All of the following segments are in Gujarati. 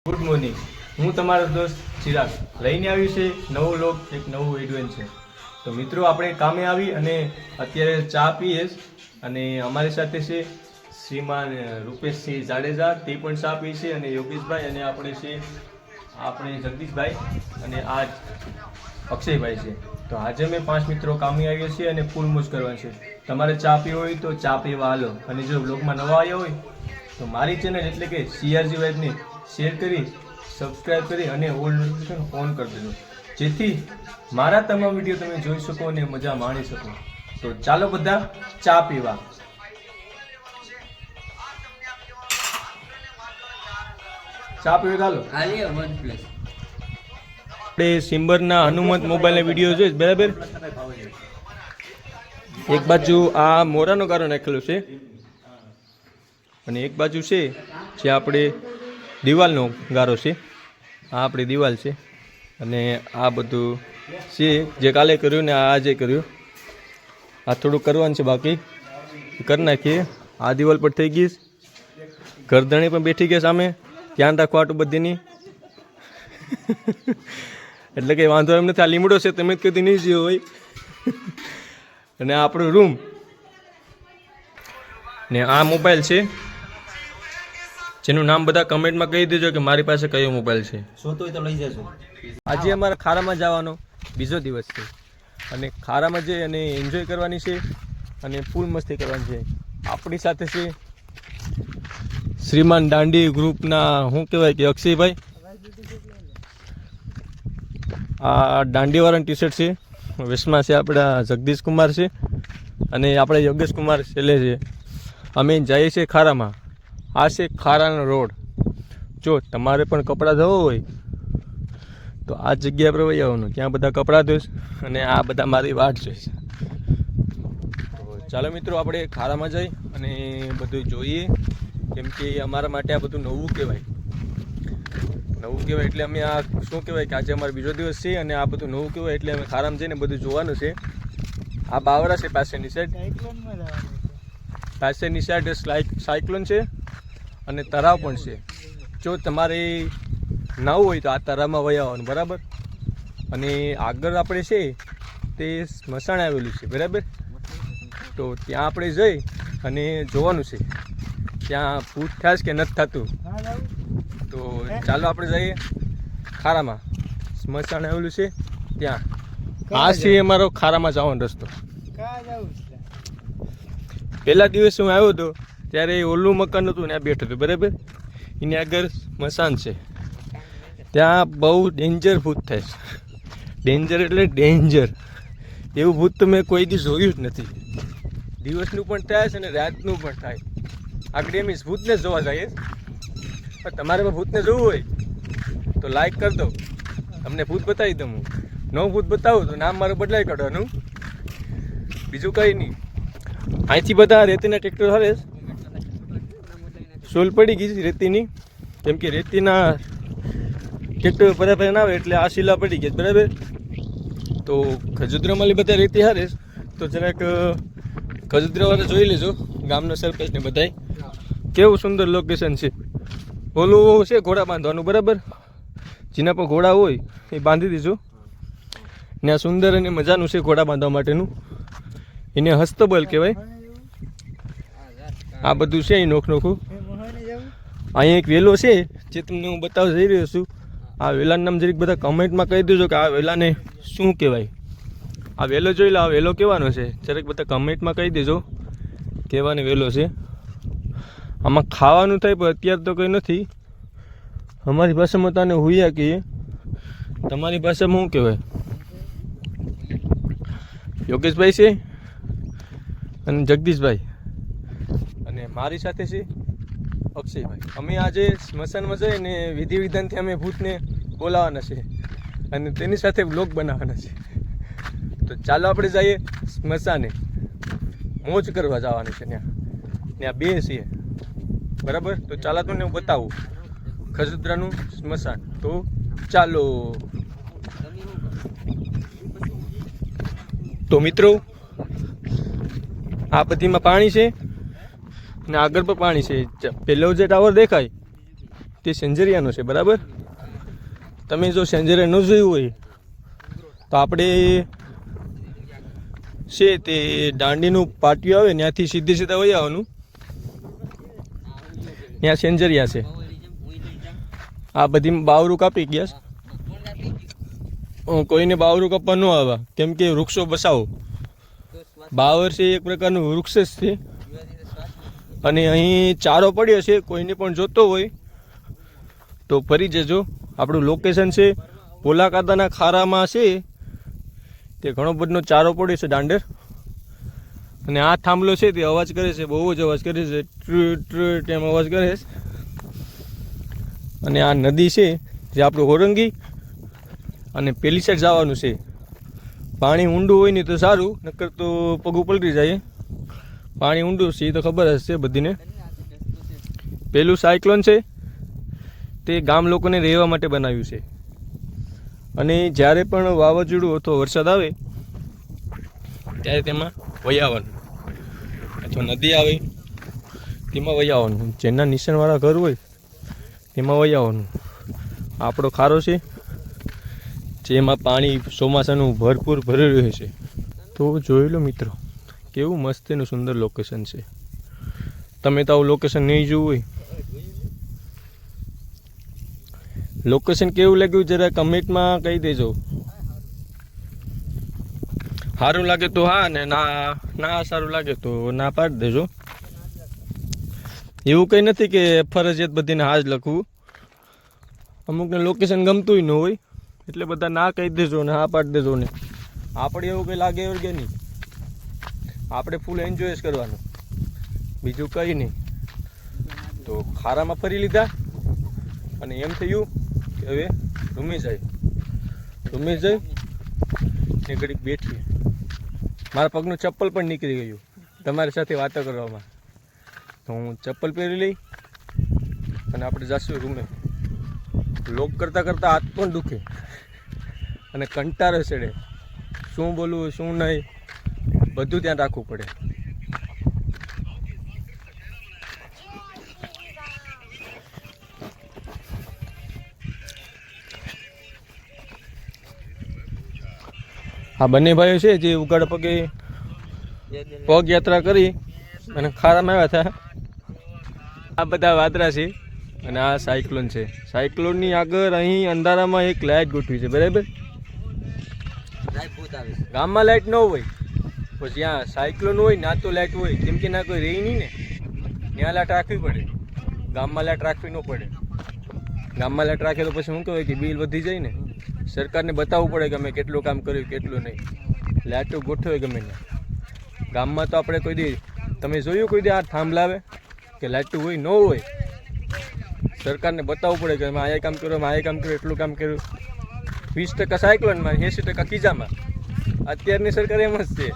Good morning. હું તમારો દોસ્ત ચિરાગ લઈને આવ્યું છે નવો લોક, એક નવું એડવેન્ચર. તો મિત્રો, આપણે કામે આવી અને અત્યારે ચા પીએ અને અમારી સાથે છે શ્રીમાન રૂપેશસિંહ જાડેજા, તે પણ ચા પી છે, અને યોગેશભાઈ, અને આપણે જગદીશભાઈ, અને આ અક્ષયભાઈ છે. તો આજે અમે 5 મિત્રો કામે આવીએ છીએ અને ફૂલ મોજ કરવાની છે. તમારે ચા પીવી હોય તો ચા પીવા હાલો, અને જો બ્લોગમાં નવા આવ્યા હોય તો મારી ચેનલ એટલે કે CRG વાઇબને શેર કરી, સબસ્ક્રાઇબ કરી અને ઓલ નોટિફિકેશન ઓન કરી દેજો, જેથી મારા તમામ વિડીયો તમે જોઈ શકો અને મજા માણી શકો. તો ચાલો બધા ચા પીવા. ચા પીવા ચાલો. આપણે સિમ્બરના હનુમંત મોબાઈલના વિડીયો જોઈશ, બરાબર. એક બાજુ આ મોરાનો ગારો નાખેલો છે અને એક બાજુ છે જે આપણે દિવાલનો ગારો છે. આ આપણી દિવાલ છે અને આ બધું છે જે કાલે કર્યું ને આજે કર્યું. આ થોડું કરવાનું છે, બાકી કરી નાખીએ. આ દિવાલ પર થઈ ગઈ, ગરદણી પણ બેઠી ગયા સામે. ધ્યાન રાખો આટલું બધીની, એટલે કે વાંધો એમ નથી. આ લીમડો છે, તમે જ કદી નહીં જીવો હોય. અને આ આપણો રૂમ ને આ મોબાઈલ છે, જેનું નામ બધા કમેન્ટમાં કહી દેજો કે મારી પાસે કયો મોબાઈલ છે. શોધો હોય તો લઈ જજો. આજે અમારા ખારામાં જવાનો બીજો દિવસ છે અને ખારામાં જઈ અને એન્જોય કરવાની છે અને ફૂલ મસ્તી કરવાની છે. આપણી સાથે છે શ્રીમાન દાંડી ગ્રુપના, શું કહેવાય કે અક્ષયભાઈ. આ દાંડીવાળાની ટી-શર્ટ છે. વેસ્ટમાં છે આપણા જગદીશ કુમાર છે અને આપણે યોગેશ કુમાર છેલ્લે છે. અમે જઈએ છીએ ખારામાં. આ છે ખારાનો રોડ. જો તમારે પણ કપડાં ધોવા હોય તો આ જગ્યા પર વહી આવવાનું. ત્યાં બધા કપડાં ધોઈશ અને આ બધા મારી વાટ જોઈશ. તો ચાલો મિત્રો, આપણે ખારામાં જઈ અને બધું જોઈએ, કેમ કે અમારા માટે આ બધું નવું કહેવાય. નવું કહેવાય એટલે અમે આ શું કહેવાય કે આજે અમારો બીજો દિવસ છે અને આ બધું નવું કહેવાય એટલે અમે ખારામાં જઈને બધું જોવાનું છે. આ બાવરા છે પાસેની સાઈડ. પાસેની સાઈડ સાયક્લોન છે અને તળાવ પણ છે. જો તમારે નાવું હોય તો આ તળાવમાં વહી આવવાનું, બરાબર. અને આગળ આપણે છે તે સ્મશાન આવેલું છે, બરાબર. તો ત્યાં આપણે જઈ અને જોવાનું છે ત્યાં ભૂત થાય કે નથી થતું. તો ચાલો આપણે જઈએ ખારામાં. સ્મશાન આવેલું છે ત્યાં. આ છે અમારો ખારામાં જવાનો રસ્તો. પહેલા દિવસે હું આવ્યો હતો ત્યારે ઓલું મકાન હતું ને આ બેઠું હતું, બરાબર. એની આગળ સ્મશાન છે. ત્યાં બહુ ડેન્જર ભૂત થાય છે. ડેન્જર એટલે ડેન્જર. એવું ભૂત તો મેં કોઈ દિવસ જોયું જ નથી. દિવસનું પણ થાય છે અને રાતનું પણ થાય. આગળ એમ ભૂતને જોવા જાય. પણ તમારે ભૂતને જોવું હોય તો લાઈક કરી દો, તમને ભૂત બતાવી દઉં. હું નવું ભૂત બતાવું તો નામ મારું બદલાઈ કાઢવાનું, બીજું કંઈ નહીં. અહીંથી બધા રેતીના ટ્રેક્ટર હારે સોલ પડી ગઈ છે રેતીની, કેમ કે રેતીના ટ્રેક્ટર બરાબર ના આવે એટલે આ શીલા પડી ગઈ, બરાબર. તો ખજુદ્રામાં બધા રેતી હારે તો જરાક ખજુદ્રાવાળા જોઈ લેજો, ગામના સરપંચને બધાય. કેવું સુંદર લોકેશન છે. ઓલું છે ઘોડા બાંધવાનું, બરાબર. જેના પર ઘોડા હોય એ બાંધી દીજો. ને આ સુંદર અને મજાનું છે ઘોડા બાંધવા માટેનું. એને હસ્તબલ કહેવાય. આ બધું છે એ નોખું. અહીંયા એક વેલો છે જે તમને હું બતાવવા જઈ રહ્યો છું. આ વેલાનું નામ જરીક બધા કમેન્ટમાં કહી દેજો કે આ વેલાને શું કહેવાય. આ વેલો જોઈ લો, આ વેલો કહેવાનો છે. જરાક બધા કમેન્ટમાં કહી દેજો કહેવાનો વેલો છે. આમાં ખાવાનું થાય પણ અત્યારે તો કંઈ નથી. અમારી ભાષામાં તને હુયા કહીએ, તમારી ભાષામાં શું કહેવાય? યોગેશભાઈ છે અને જગદીશભાઈ, અને મારી સાથે છે અક્ષયભાઈ. અમે આજે સ્મશાનમાં જઈને વિધિ વિધાનથી અમે ભૂતને બોલાવવાના છે અને તેની સાથે બ્લોગ બનાવવાના છે. તો ચાલો આપણે જઈએ સ્મશાને. મોજ કરવા જવાનું છે. ત્યાં બે છીએ, બરાબર. તો ચાલો તમને હું બતાવું ખજુદ્રાનું સ્મશાન. તો ચાલો. તો મિત્રો, આ બધીમાં પાણી છે અને આગળ પણ પાણી છે. પેલો જે ટાવર દેખાય તે સેંજરિયાનો છે, બરાબર. તમે જો સેંજરિયા ન જોયું હોય તો આપણે છે તે દાંડીનું પાટિયું આવે ત્યાંથી સીધા વહી આવવાનું, ત્યાં સેંજરિયા છે. આ બધી બાવરું કાપી ગયા, કોઈને બાવરું કાપવા ન આવે, કેમ કે વૃક્ષો બસાવો. બાવર છે એક પ્રકારનું વૃક્ષ જ છે. અને અહીં ચારો પડ્યો છે, કોઈને પણ જોતો હોય તો ફરી જજો. આપણું લોકેશન છે પોલાકાતાના ખારામાં છે, તે ઘણો બધો ચારો પડ્યો છે દાંડેર. અને આ થાંભલો છે તે અવાજ કરે છે, બહુ જ અવાજ કરે છે, એમ અવાજ કરે છે. અને આ નદી છે જે આપણું હોરંગી અને પેલી સાઈડ જવાનું છે. પાણી ઊંડું હોય ને તો સારું, નકર તો પગું પલટી જાય. પાણી ઊંડું છે એ તો ખબર જ છે બધીને. પેલું સાયક્લોન છે તે ગામ લોકોને રહેવા માટે બનાવ્યું છે. અને જ્યારે પણ વાવાઝોડું અથવા વરસાદ આવે ત્યારે તેમાં વહી આવવાનું, અથવા નદી આવે તેમાં વહી આવવાનું. જેના નિશાનવાળા ઘર હોય તેમાં વહી આવવાનું. આપણો ખારો છે જેમાં પાણી ચોમાસાનું ભરપૂર ભરી રહ્યું છે. તો જોઈ લો મિત્રો, કેવું મસ્ત એનું સુંદર લોકેશન છે. તમે તો આવું લોકેશન નહીં જોવું હોય, લોકેશન કેવું લાગ્યું જરા કમેન્ટમાં કહી દેજો. સારું લાગે તો હા, ને ના સારું લાગે તો ના પાડી દેજો. એવું કંઈ નથી કે ફરજિયાત બધીને હા જ લખવું. અમુકને લોકેશન ગમતું ન હોય એટલે બધા ના કહી દેજો ને હા પાડી દેજો ને. આપણે એવું કંઈ લાગે એવું કે નહીં, આપણે ફૂલ એન્જોય જ કરવાનું, બીજું કંઈ નહીં. તો ખારામાં ફરી લીધા અને એમ થયું કે હવે રૂમે જઈ ને ઘડીક બેઠીએ. મારા પગનું ચપ્પલ પણ નીકળી ગયું તમારી સાથે વાતો કરવામાં, તો હું ચપ્પલ પહેરી લઈ અને આપણે જઈશું રૂમે. લોક કરતાં હાથ પણ દુખે અને કંટાળો ચડે, શું બોલવું શું નહીં બધું ધ્યાન રાખવું પડે. આ બંને ભાઈઓ છે જે ઉગાડ પગે પગ યાત્રા કરી અને ખારામાં આવ્યા હતા. આ બધા વાદળા છે અને આ સાયક્લોન છે. સાયક્લોનની આગળ અહીં અંધારામાં એક લાઇટ ગોઠવી છે, બરાબર. ગામમાં લાઇટ ન હોય પછી જ્યાં સાયક્લોન હોય ના તો લાઇટ હોય, કેમ કે ના કોઈ રહી નહીં ને, ત્યાં લાઇટ રાખવી પડે. ગામમાં લાઇટ રાખવી ન પડે. ગામમાં લાઇટ રાખે તો પછી શું કહેવાય કે બિલ વધી જાય ને. સરકારને બતાવવું પડે કે અમે કેટલું કામ કર્યું કેટલું નહીં. લાઇટો ગોઠવે ગમે ને. ગામમાં તો આપણે કોઈ દી તમે જોયું કોઈ દી આ થાંભલાવે કે લાઇટો હોય ન હોય, સરકારને બતાવવું પડે કે અમે આ કામ કર્યું એટલું કામ કર્યું. 20% સાયક્લોનમાં 80% કીજામાં. અત્યારની સરકાર એમ જ છે,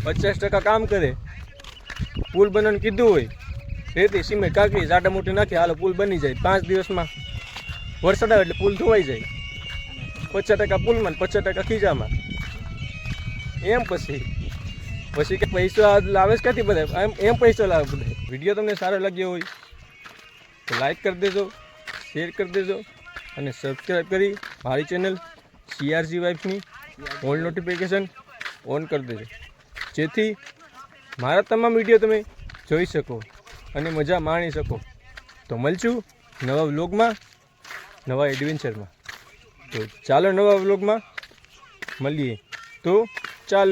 50% કામ કરે. પુલ બનાવવાનું કીધું હોય, રેતી સિમેન્ટ કાંકરી જાડા મોટી નાખી હાલો પુલ બની જાય. 5 દિવસમાં વરસાદ આવે એટલે પુલ ધોવાઈ જાય. 50% પુલમાં 50% ખીજામાં. એમ પછી કે પૈસા લાવે જ ક્યાંથી બધા, એમ પૈસા લાવે બધા. વિડીયો તમને સારો લાગ્યો હોય તો લાઈક કરી દેજો, શેર કરી દેજો અને સબસ્ક્રાઈબ કરી મારી ચેનલ CRG વાઇફની ઓલ નોટિફિકેશન ઓન કરી દેજો, જેથી મારા તમામ વિડીયો તમે જોઈ શકો અને મજા માણી શકો. તો મળશું નવા વ્લોગમાં, નવા એડવેન્ચરમાં. તો ચાલો નવા વ્લોગમાં મળીએ. તો ચાલો.